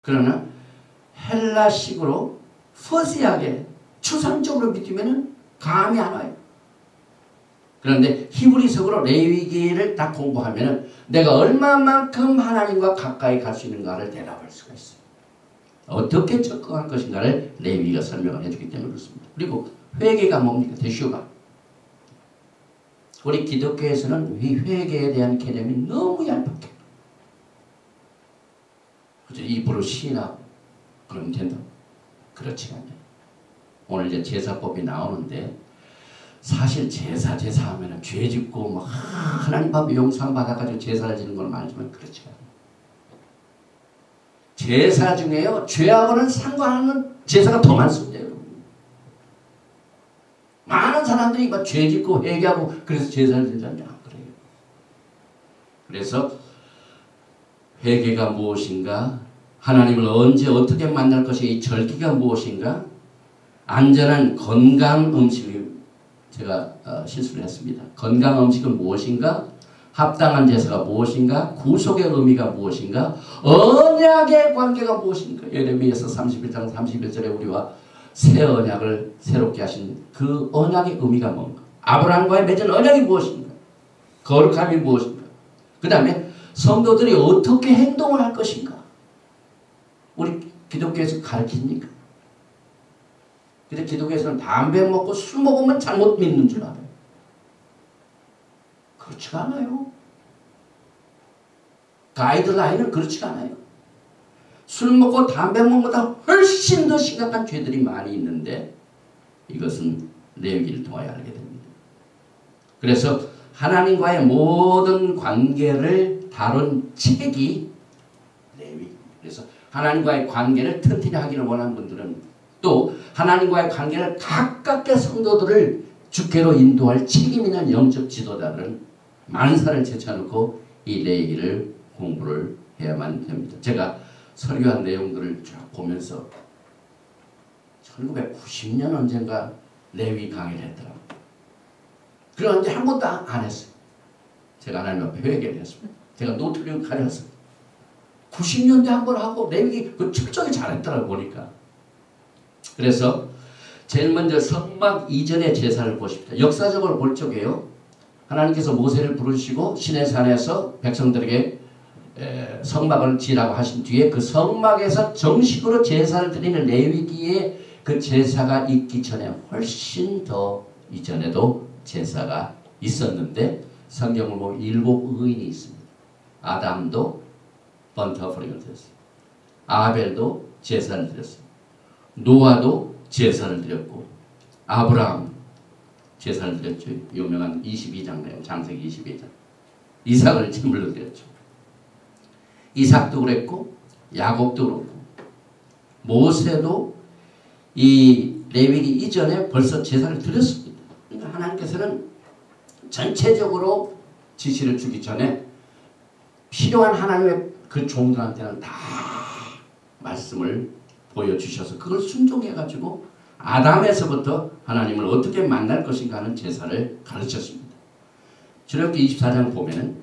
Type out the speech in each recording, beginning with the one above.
그러나 헬라식으로 퍼시하게 추상적으로 믿으면 감이 안 와요. 그런데 히브리식으로 레위기를 딱 공부하면 내가 얼마만큼 하나님과 가까이 갈 수 있는가를 대답할 수가 있어요. 어떻게 접근할 것인가를 레위기가 설명을 해주기 때문에 그렇습니다. 그리고 회개가 뭡니까? 대슈가. 우리 기독교에서는 이 회개에 대한 개념이 너무 얄팍해. 그죠? 입으로 시인하고 그러면 된다. 그렇지 않아요. 오늘 이제 제사법이 나오는데 사실 제사하면은 죄 짓고 막 하나님 앞에 용서함 받아가지고 제사를 지는 걸 말하지만 그렇지 않아요. 제사 중에요 죄하고는 상관없는 제사가 더 많습니다. 여러분. 많은 사람들이 막 죄 짓고 회개하고 그래서 제사를 지잖아요. 그래요. 그래서 회개가 무엇인가, 하나님을 언제 어떻게 만날 것이, 이 절기가 무엇인가, 안전한 건강 음식을 제가 실수를 했습니다. 건강 음식은 무엇인가, 합당한 제사가 무엇인가, 구속의 의미가 무엇인가, 언약의 관계가 무엇인가. 예레미야서 31장 31절에 우리와 새 언약을 새롭게 하신 그 언약의 의미가 뭔가, 아브라함과의 맺은 언약이 무엇인가, 거룩함이 무엇인가, 그 다음에 성도들이 어떻게 행동을 할 것인가. 우리 기독교에서 가르칩니까? 근데 기독교에서는 담배 먹고 술 먹으면 잘못 믿는 줄 알아요. 그렇지가 않아요. 가이드라인은 그렇지가 않아요. 술 먹고 담배 먹는 것보다 훨씬 더 심각한 죄들이 많이 있는데 이것은 레위기를 통하여 알게 됩니다. 그래서 하나님과의 모든 관계를 다룬 책이 레위기. 그래서 하나님과의 관계를 튼튼히 하기를 원하는 분들은, 또 하나님과의 관계를 가깝게 성도들을 주께로 인도할 책임 있는 영적 지도자들은 만사를 제쳐놓고 이 레위기를 공부를 해야만 됩니다. 제가 설교한 내용들을 쭉 보면서 1990년 언젠가 레위 강의를 했더라고요. 그런데 한 번도 안 했어요. 제가 하나님 앞에 회개를 했습니다. 제가 노트를 가려웠어요. 90년대 한 번 하고 레위기 그 철저히 잘했더라고 보니까. 그래서 제일 먼저 성막 이전의 제사를 보십시다. 역사적으로 볼 적에요. 하나님께서 모세를 부르시고 시내산에서 백성들에게 성막을 지으라고 하신 뒤에 그 성막에서 정식으로 제사를 드리는 레위기에 그 제사가 있기 전에 훨씬 더 이전에도 제사가 있었는데 성경을 보면 7 의인이 있습니다. 아담도 번트 오퍼링을 드렸어요. 아벨도 제사를 드렸어요. 노아도 제사를 드렸고 아브라함 제사를 드렸죠. 유명한 22장 내용, 창세기 22장. 이삭을 제물로 드렸죠. 이삭도 그랬고 야곱도 그렇고 모세도 이 레위기 이전에 벌써 제사를 드렸습니다. 그러니까 하나님께서는 전체적으로 지시를 주기 전에 필요한 하나님의 그 종들한테는 다 말씀을 보여주셔서 그걸 순종해가지고 아담에서부터 하나님을 어떻게 만날 것인가 하는 제사를 가르쳤습니다. 출애굽기 24장 보면은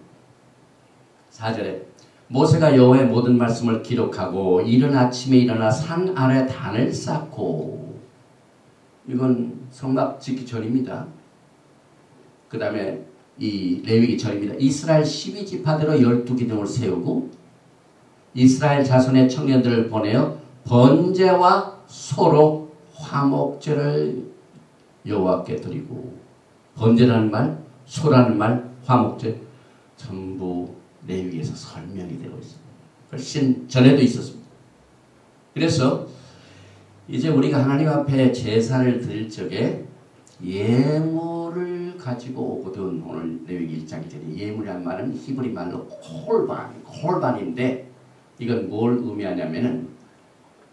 4절에 모세가 여호와의 모든 말씀을 기록하고 이른 아침에 일어나 산 아래 단을 쌓고, 이건 성막 짓기 전입니다. 그 다음에 이 레위기 전입니다. 이스라엘 12지파대로 12기둥을 세우고 이스라엘 자손의 청년들을 보내어 번제와 소로 화목제를 여호와께 드리고, 번제라는 말, 소라는 말, 화목제 전부 레위기에서 설명이 되고 있습니다. 훨씬 전에도 있었습니다. 그래서 이제 우리가 하나님 앞에 제사를 드릴 적에 예물을 가지고 오거든. 오늘 레위기 1장 1절에 예물이란 말은 히브리 말로 콜반인데 이건 뭘 의미하냐면은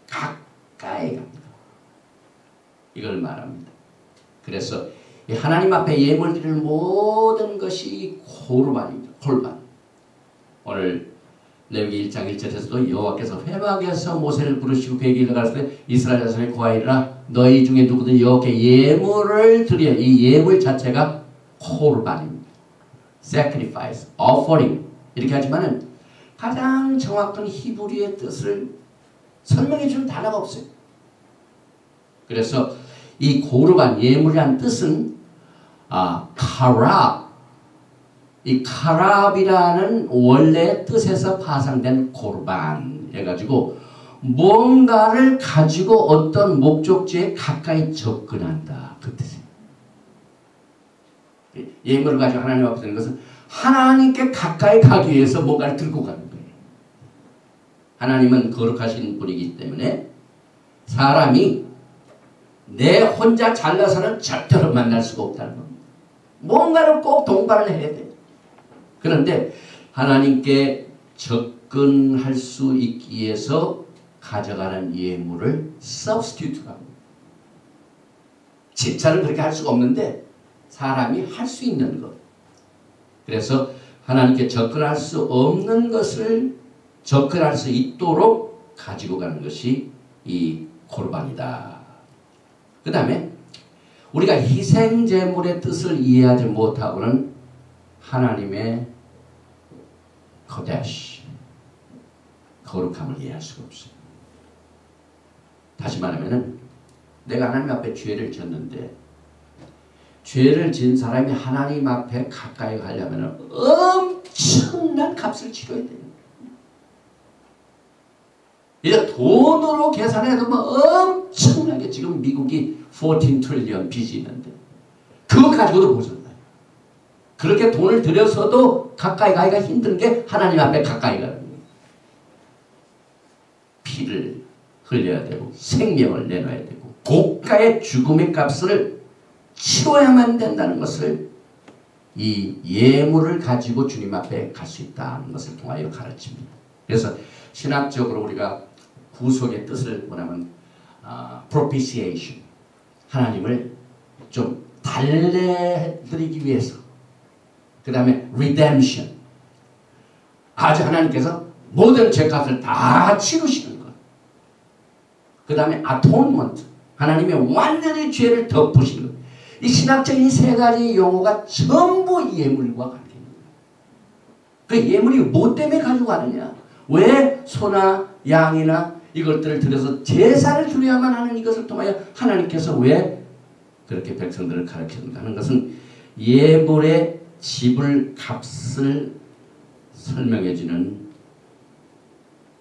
가까이 갑니다. 이걸 말합니다. 그래서 하나님 앞에 예물 드릴 모든 것이 콜반입니다. 콜반. 오늘 레위기 1장 1절에서도 여호와께서 회막에서 모세를 부르시고 그에게 일어갔을 때 이스라엘 자손의 고아이라 너희 중에 누구든 여호와께 예물을 드려. 이 예물 자체가 콜반입니다. sacrifice, offering 이렇게 하지만은 가장 정확한 히브리의 뜻을 설명해 주는 단어가 없어요. 그래서 이 고르반 예물이란 뜻은 카랍, 이 카랍이라는 원래 뜻에서 파생된 고르반 해가지고 뭔가를 가지고 어떤 목적지에 가까이 접근한다 그 뜻이에요. 예물을 가지고 하나님 앞에 드는 것은 하나님께 가까이 가기 위해서 뭔가를 들고 가는 거예요. 하나님은 거룩하신 분이기 때문에 사람이 내 혼자 잘나서는 절대로 만날 수가 없다는 겁니다. 뭔가를 꼭 동반을 해야 돼요. 그런데 하나님께 접근할 수 있기 위해서 가져가는 예물을 substitute라고 합니다. 제자는 그렇게 할 수가 없는데 사람이 할 수 있는 것. 그래서 하나님께 접근할 수 없는 것을 접근할 수 있도록 가지고 가는 것이 이 고르반이다. 그 다음에 우리가 희생제물의 뜻을 이해하지 못하고는 하나님의 거대시, 거룩함을 이해할 수가 없어요. 다시 말하면 내가 하나님 앞에 죄를 졌는데 죄를 진 사람이 하나님 앞에 가까이 가려면 엄청난 값을 치러야 돼요. 이제 돈으로 계산해도 뭐 엄청나게 지금 미국이 14 트릴리언 빚이 있는데 그거 가지고도 모자라요. 그렇게 돈을 들여서도 가까이 가기가 힘든 게 하나님 앞에 가까이 가는 거예요. 피를 흘려야 되고 생명을 내놔야 되고 고가의 죽음의 값을 치러야만 된다는 것을 이 예물을 가지고 주님 앞에 갈 수 있다는 것을 통하여 가르칩니다. 그래서 신학적으로 우리가 구속의 뜻을 뭐냐면 propitiation, 하나님을 좀 달래드리기 위해서, 그 다음에 redemption, 아주 하나님께서 모든 죄값을 다 치르시는 것, 그 다음에 atonement, 하나님의 완전히 죄를 덮으시는 것. 이 신학적인 세 가지 용어가 전부 예물과 관계입니다. 그 예물이 뭐 때문에 가지고 가느냐? 왜 소나 양이나 이것들을 들여서 제사를 드려야만 하는 이것을 통하여 하나님께서 왜 그렇게 백성들을 가르치는가 하는 것은 예물의 지불 값을 설명해 주는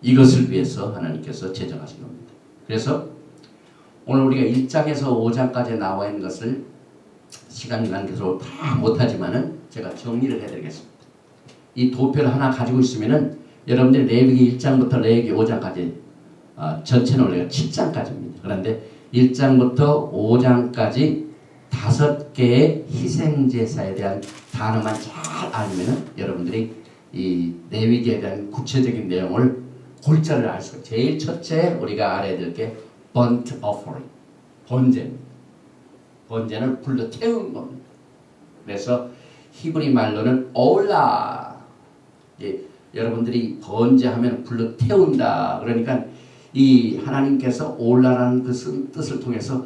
이것을 위해서 하나님께서 제정하신 겁니다. 그래서 오늘 우리가 1장에서 5장까지 나와 있는 것을 시간 관계로 다 못하지만은 제가 정리를 해드리겠습니다. 이 도표를 하나 가지고 있으면은 여러분들이 레위기 1장부터 레위기 5장까지 전체는 원래 7장까지입니다. 그런데 1장부터 5장까지 5개의 희생제사에 대한 단어만 잘 알면은 여러분들이 이 레위기에 대한 구체적인 내용을 골자를 알 수가 있어요. 제일 첫째 우리가 알아야 될 게 burnt offering, 번제입니다. 번제는 불로 태운 겁니다. 그래서 히브리 말로는 올라, 여러분들이 번제하면 불로 태운다. 그러니까 이 하나님께서 올라라는 그 뜻을 통해서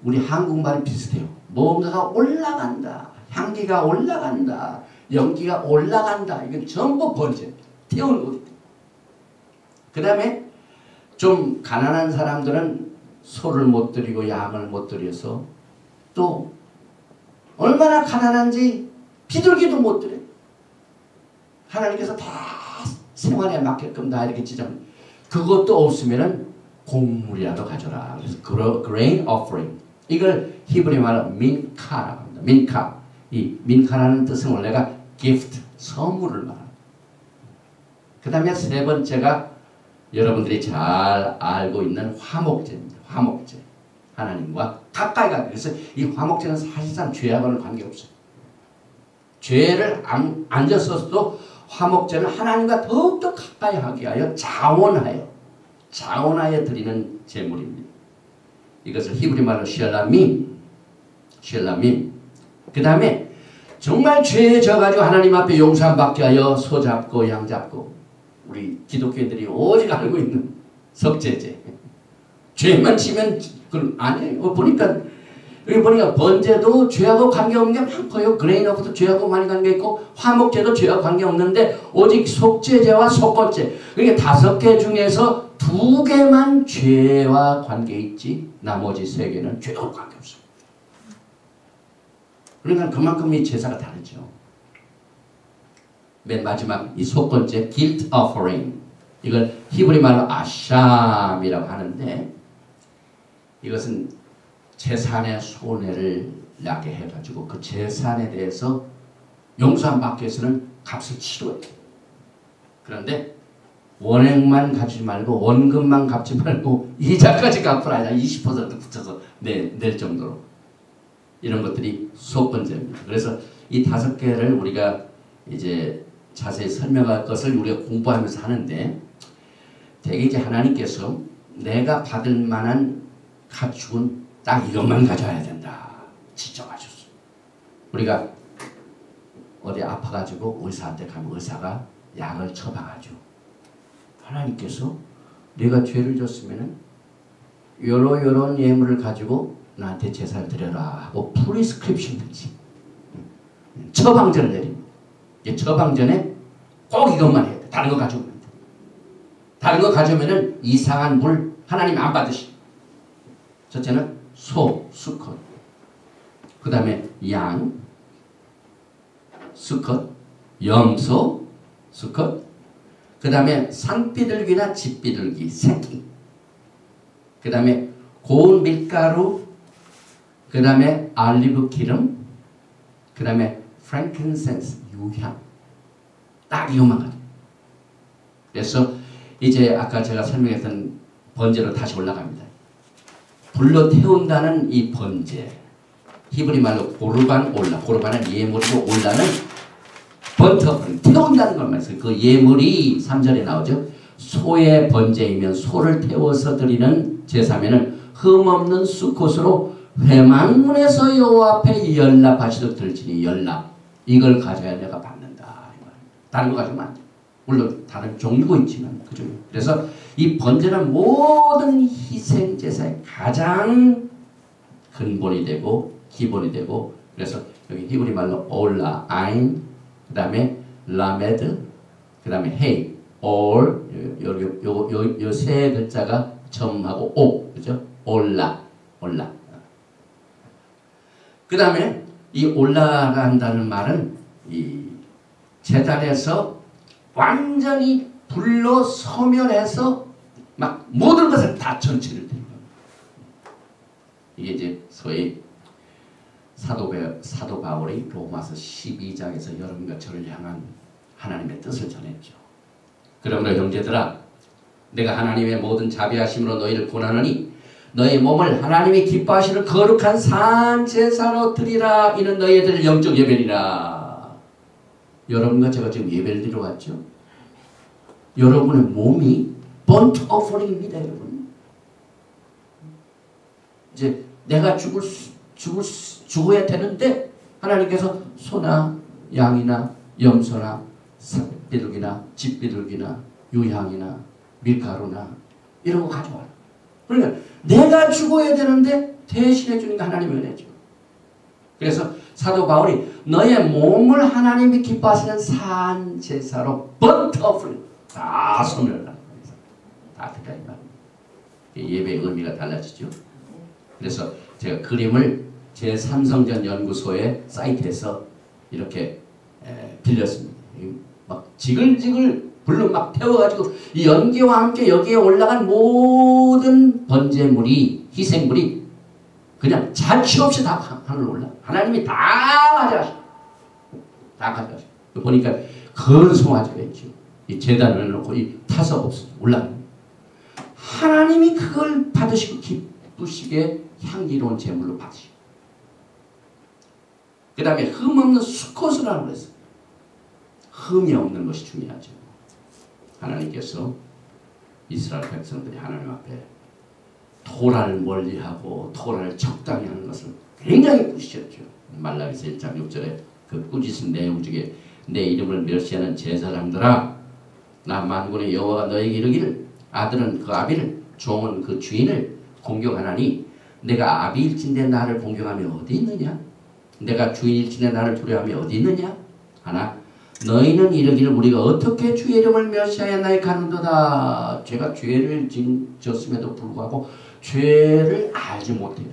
우리 한국말이 비슷해요. 뭔가가 올라간다. 향기가 올라간다. 연기가 올라간다. 이건 전부 번제. 태우는 거죠. 그 다음에 좀 가난한 사람들은 소를 못 드리고 양을 못 드려서 또 얼마나 가난한지 비둘기도 못 드려요. 하나님께서 다 생활에 맞게끔 다 이렇게 지정. 그것도 없으면은 곡물이라도 가져라. 그래서 grain offering. 이걸 히브리 말로 민카라고 합니다. 민카. 이 민카라는 뜻은 원래가 gift, 선물을 말합니다. 그 다음에 세 번째가 여러분들이 잘 알고 있는 화목제입니다. 화목제. 하나님과 가까이 가기. 그래서 이 화목제는 사실상 죄하고는 관계없어요. 죄를 안 졌어도 화목제는 하나님과 더욱더 가까이 하게 하여 자원하여 드리는 제물입니다. 이것을 히브리 말로 쉘라밈. 그 다음에 정말 죄에 져가지고 하나님 앞에 용서함 받게 하여 소 잡고 양 잡고, 우리 기독교인들이 오직 알고 있는 석제제. 죄만 지면 그건 아니에요. 여기 보니까 번제도 죄하고 관계없는 게 많고요. 그레인오프도 죄하고 많이 관계있고 화목제도 죄하고 관계없는데 오직 속죄제와 속건제, 그러니까 5개 중에서 두 개만 죄와 관계 있지 나머지 세 개는 죄와 관계 없어. 그러니까 그만큼 이 제사가 다르죠. 맨 마지막 이 첫 번째 guilt offering, 이걸 히브리 말로 아샴이라고 하는데, 이것은 재산의 손해를 나게 해가지고 그 재산에 대해서 용서 안 받기 위해서는 값을 치러야 돼. 그런데 원액만 갚지 말고 원금만 갚지 말고 이자까지 갚으라. 20% 붙여서 낼 정도로. 이런 것들이 첫 번째입니다. 그래서 이 5개를 우리가 이제 자세히 설명할 것을 우리가 공부하면서 하는데, 되게 이제 하나님께서 내가 받을 만한 가축은 딱 이것만 가져야 된다 지정하셨어. 우리가 어디 아파가지고 의사한테 가면 의사가 약을 처방하죠. 하나님께서 내가 죄를 졌으면은 요런 예물을 가지고 나한테 제사를 드려라 하고 프리스크립션 되지. 처방전을 내립니다. 처방전에 꼭 이것만 해야 돼. 다른 거 가져오면 돼. 다른 거 가져오면은 이상한 물 하나님 안 받으시. 첫째는 소, 수컷. 그 다음에 양, 수컷. 염소, 수컷. 그 다음에 산비둘기나 집비둘기, 새끼. 그 다음에 고운 밀가루. 그 다음에 알리브 기름. 그 다음에 프랭킨센스, 유향. 딱 이것만 가져. 그래서 이제 아까 제가 설명했던 번제로 다시 올라갑니다. 불로 태운다는 이 번제, 히브리 말로 고르반 올라, 고르반은 예물이고 올라는 번터풀, 태운다는 걸 말해서 그 예물이 3절에 나오죠. 소의 번제이면 소를 태워서 드리는 제사면은 흠없는 수컷으로 회막문에서 여호와 앞에 연락하시도록 들지니 연락. 이걸 가져야 내가 받는다. 다른 거 가지면 안 돼. 물론 다른 종류가 있지만 그죠. 그래서 이 번제는 모든 희생 제사의 가장 근본이 되고 기본이 되고, 그래서 여기 히브리 말로 올라, 아인, 그 다음에 라메드, 그 다음에 헤이, 올, 요 세 글자가 점하고 오, 그죠? 올라. 그 다음에 이 올라간다는 말은 이 제단에서 완전히 불로 소멸해서 막 모든 것을 다 전체를 드린 겁니다. 이게 이제 소위 사도 바울이 로마서 12장에서 여러분과 저를 향한 하나님의 뜻을 전했죠. 그러므로 형제들아, 내가 하나님의 모든 자비하심으로 너희를 권하노니 너희 몸을 하나님이 기뻐하시는 거룩한 산 제사로 드리라. 이는 너희들 영적 예배리라. 여러분과 제가 지금 예배를 드리러 왔죠. 여러분의 몸이 번트 오퍼링입니다. 여러분. 이제 내가 죽어야 되는데 하나님께서 소나 양이나 염소나 비둘기나 집비둘기나 유향이나 밀가루나 이런 거 가져와라. 그러니까 내가 죽어야 되는데 대신해 주는 게 하나님의 은혜죠. 그래서 사도 바울이 너의 몸을 하나님이 기뻐하시는 산 제사로 번트 오퍼링 다 소멸을 하는 거예요. 다 듣다 이 말입니다. 예배의 의미가 달라지죠. 그래서 제가 그림을 제 삼성전 연구소의 사이트에서 이렇게 빌렸습니다. 막 지글지글 불로 막 태워가지고 이 연기와 함께 여기에 올라간 모든 번제물이, 희생물이 그냥 자취 없이 다 하늘로 올라. 하나님이 다 가져가셔. 다 가져가셔. 보니까 큰 송아지가 있죠. 이 제단을 해놓고 이 타석 없어 올라가는. 하나님이 그걸 받으시고 기쁘시게 향기로운 제물로 받으시고. 그 다음에 흠없는 수컷을 하라고 했어요. 흠이 없는 것이 중요하죠. 하나님께서 이스라엘 백성들이 하나님 앞에 토라를 멀리하고 토라를 적당히 하는 것을 굉장히 꾸짖었죠. 말라기서 1장 6절에 그 꾸짖은 내용 중에 내 이름을 멸시하는 제사장들아, 나 만군의 여호와가 너에게 이르기를 아들은 그 아비를, 종은 그 주인을 공경하나니 내가 아비일진데 나를 공경하며 어디 있느냐? 내가 주인일진데 나를 두려워하며 어디 있느냐? 하나 너희는 이르기를 우리가 어떻게 주의 이름을 멸시하였나이 가는도다. 제가 죄를 지었음에도 불구하고 죄를 알지 못해요.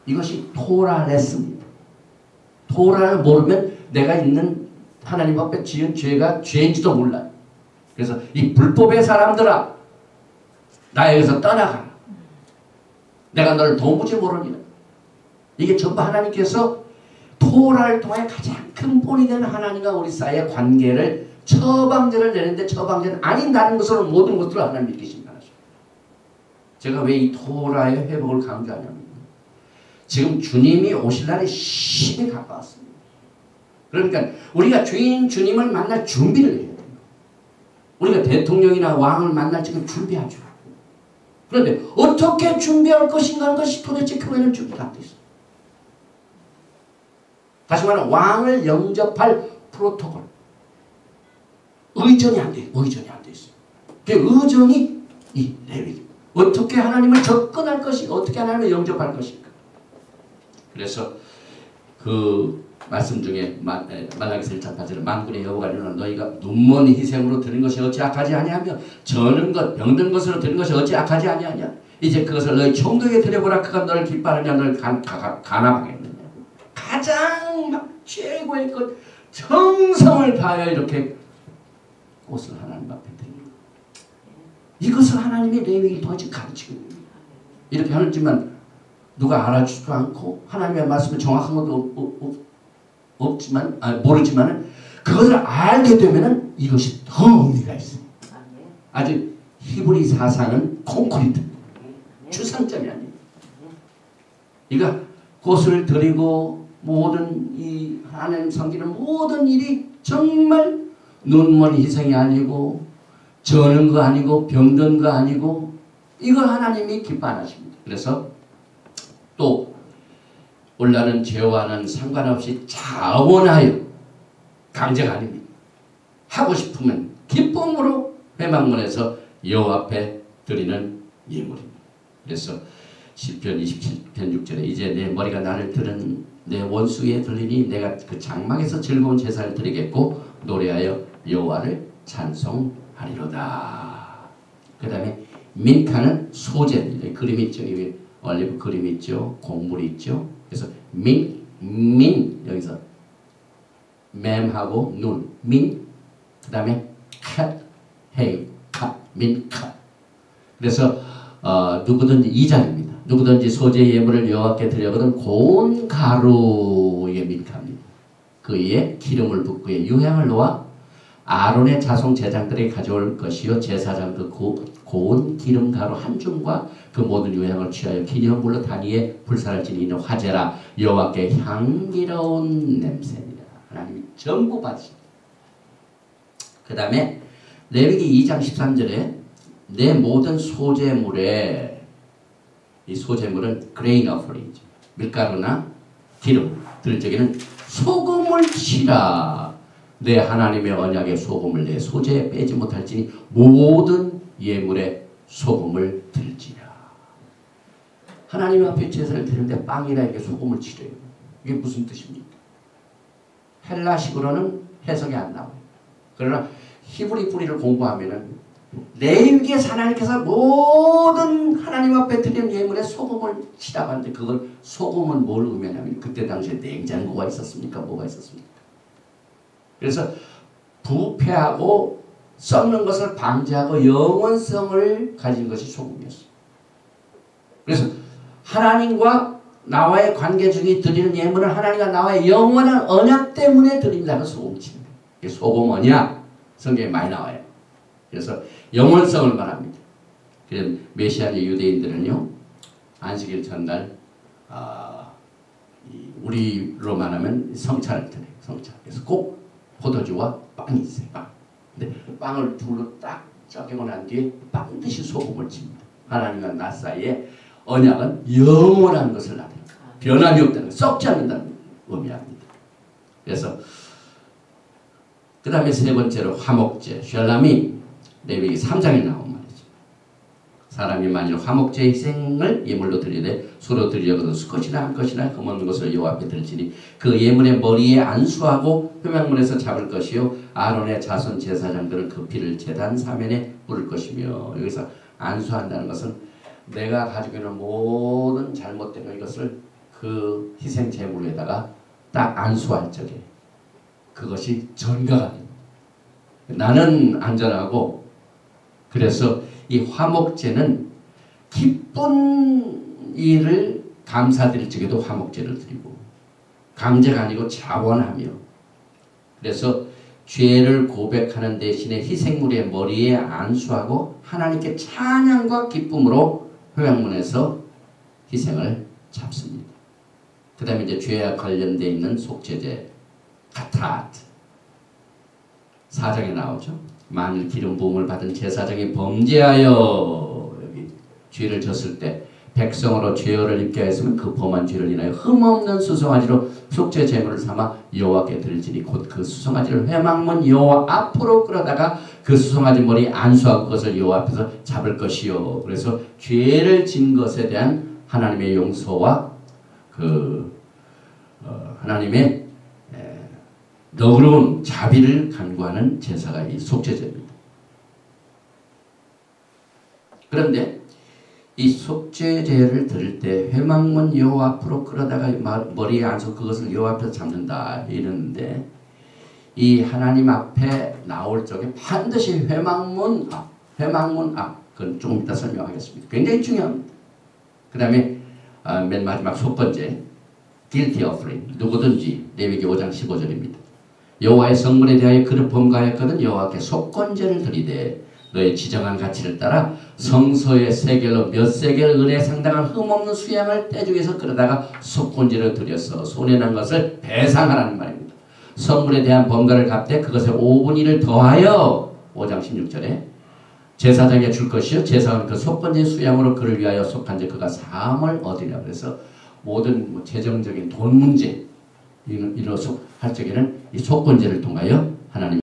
이것이 토라레스입니다. 토라를 모르면 내가 있는 하나님 앞에 지은 죄가 죄인지도 몰라요. 그래서 이 불법의 사람들아 나에게서 떠나가라. 내가 너를 도무지 모르니라. 이게 전부 하나님께서 토라를 통해 가장 근본이 되는 하나님과 우리 사이의 관계를 처방전을 내는데 처방전은 아닌 다른 것으로 모든 것들을 하나님 믿기신 거죠. 제가 왜 이 토라의 회복을 강조하냐면 지금 주님이 오실 날이 심히 가까웠습니다. 그러니까 우리가 주인 주님을 만날 준비를 해야 돼요. 우리가 대통령이나 왕을 만날 지금 준비하죠. 그런데 어떻게 준비할 것인가 하는 것이 도대체 교회는 준비가 안 돼 있어요. 다시 말하면 왕을 영접할 프로토콜. 의전이 안 돼. 의전이 안 돼 있어요. 그 의전이 이 레위기. 어떻게 하나님을 접근할 것인가, 어떻게 하나님을 영접할 것인가. 그래서 그 말씀 중에 말라기서 1장 8절에 만군의 여호와가 이르노라 너희가 눈먼 희생으로 드린 것이 어찌 악하지 아니하며 저는 것 병든 것으로 드린 것이 어찌 악하지 아니하냐. 이제 그것을 너희 총독에게 드려보라. 그가 너를 기뻐하느냐 너를 간합하겠느냐. 가장 막 최고의 것 정성을 다하여 이렇게 꽃을 하나님 앞에 드립니다. 이것을 하나님이 레위기를 통해 가르치고 있습니다. 이렇게 하지만 누가 알아주지도 않고 하나님의 말씀을 정확한 것도 없지만 모르지만 그것을 알게 되면은 이것이 더 의미가 있습니다. 아주 히브리 사상은 콘크리트 추상점이 아니에요. 그러니까 꽃을 드리고 모든 이 하나님 섬기는 모든 일이 정말 눈먼 희생이 아니고 저는 거 아니고 병든 거 아니고 이걸 하나님이 기뻐하십니다. 그래서 또 올라는 죄와는 상관없이 자원하여 강제가 아닙니다. 하고 싶으면 기쁨으로 회막문에서 여호와 앞에 드리는 예물입니다. 그래서 시편 27편 6절에 이제 내 머리가 나를 들은 내 원수에 들리니 내가 그 장막에서 즐거운 제사를 드리겠고 노래하여 여호와를 찬송하리로다. 그 다음에 민카는 소재입니다. 그림 있죠. 여기 올리브 그림 있죠. 곡물이 있죠. 그래서 민 여기서 맴하고 눈 민 그 다음에 컷 헤이 컷 민카. 그래서 누구든지 2장입니다. 누구든지 소재 예물을 여호와께 드려거든 고운 가루의 민카입니다. 그 위에 기름을 붓고 유향을 놓아 아론의 자손 제장들에게 가져올 것이요 제사장 그 고운 기름 가루 한 줌과 그 모든 유향을 취하여 기념물로 단위에 불사를 지니는 화제라 여호와께 향기로운 냄새니라. 하나님이 전부 받으십니다. 그 다음에 레위기 2장 13절에 내 모든 소재물에 이 소재물은 grain offering이죠. 밀가루나 기름 들 적에는 소금을 치라. 내 하나님의 언약의 소금을 내 소재에 빼지 못할지니 모든 예물에 소금을 들지라. 하나님 앞에 제사를 드리는데 빵이나 이렇게 소금을 치래요. 이게 무슨 뜻입니까? 헬라식으로는 해석이 안 나와요. 그러나 히브리 뿌리를 공부하면은 레위기에서 하나님께서 모든 하나님 앞에 드린 예물에 소금을 치라고 하는데 그걸 소금은 뭘 의미하냐면 그때 당시에 냉장고가 있었습니까? 뭐가 있었습니까? 그래서 부패하고 썩는 것을 방지하고 영원성을 가진 것이 소금이었어요. 그래서 하나님과 나와의 관계 중에 드리는 예물은 하나님과 나와의 영원한 언약 때문에 드린다는 소금칩니다. 소금 언약 성경에 많이 나와요. 그래서 영원성을 말합니다. 그래서 메시아의 유대인들은요 안식일 전날 우리로 말하면 성찬을 드려요. 성찬. 그래서 꼭 포도주와 빵이 있어요. 빵. 근데 빵을 둘로 딱 쪼개고 난 뒤에 반드시 소금을 칩니다. 하나님과 나 사이에 언약은 영원한 것을 나타내요. 변함이 없다는 것, 썩지 않는다는 의미합니다. 그래서 그 다음에 세 번째로 화목제, 샬람이 레위기 3장에 나온 말이죠. 사람이 만일 화목제 희생을 예물로 드리되 서로 드리려거든 수컷이나 암컷이나 흠없는 것을 여호와 앞에 들지니 그 예물의 머리에 안수하고 회막문에서 잡을 것이요 아론의 자손 제사장들은 그 피를 제단 사면에 뿌릴 것이며, 여기서 안수한다는 것은 내가 가지고 있는 모든 잘못된 이것을 그 희생 제물에다가 딱 안수할 적에 그것이 전가가 됩니다. 나는 안전하고, 그래서 이 화목제는 기쁜 일을 감사드릴 적에도 화목제를 드리고, 강제가 아니고 자원하며, 그래서 죄를 고백하는 대신에 희생물의 머리에 안수하고 하나님께 찬양과 기쁨으로 회막문에서 희생을 잡습니다. 그 다음에 이제 죄와 관련되어 있는 속죄제 카타트 4장에 나오죠. 만일 기름 부음을 받은 제사장이 범죄하여, 여기 죄를 졌을 때 백성으로 죄를 입게 하였으면 그 범한 죄를 인하여 흠없는 수송아지로 속죄 제물을 삼아 여호와께 드릴지니 곧 그 수송아지를 회막문 여호와 앞으로 끌어다가 그 수송아지 머리 안수하고 그것을 여호와 앞에서 잡을 것이요. 그래서 죄를 진 것에 대한 하나님의 용서와 하나님의 너그러운 자비를 간구하는 제사가 이 속죄제입니다. 그런데 이 속죄제를 드릴 때 회막문 여호와 앞으로 끌어다가 머리에 안수 그것을 여호와 앞에서 잡는다 이러는데, 이 하나님 앞에 나올 적에 반드시 회막문 앞, 그건 조금 이따 설명하겠습니다. 굉장히 중요합니다. 그 다음에 맨 마지막 속건제 guilty offering, 누구든지 레위기 5장 15절입니다. 여호와의 성문에 대하여 그를 범가하였거든 여호와께 속건제를 드리되 너의 지정한 가치를 따라 성소의 세겔로 몇 세겔 은에 상당한 흠없는 수양을 떼죽여서 끌어다가 속건제를 드려서 손해난 것을 배상하라는 말입니다. 성물에 대한 범가를 갚되 그것에 5분의 1을 더하여 5장 16절에 제사장에게 줄 것이요 제사장은 그 속건제 수양으로 그를 위하여 속한제 그가 사함을 얻으려. 그래서 모든 재정적인 돈 문제 이런 할 적에는 이 속건제를 통하여 하나님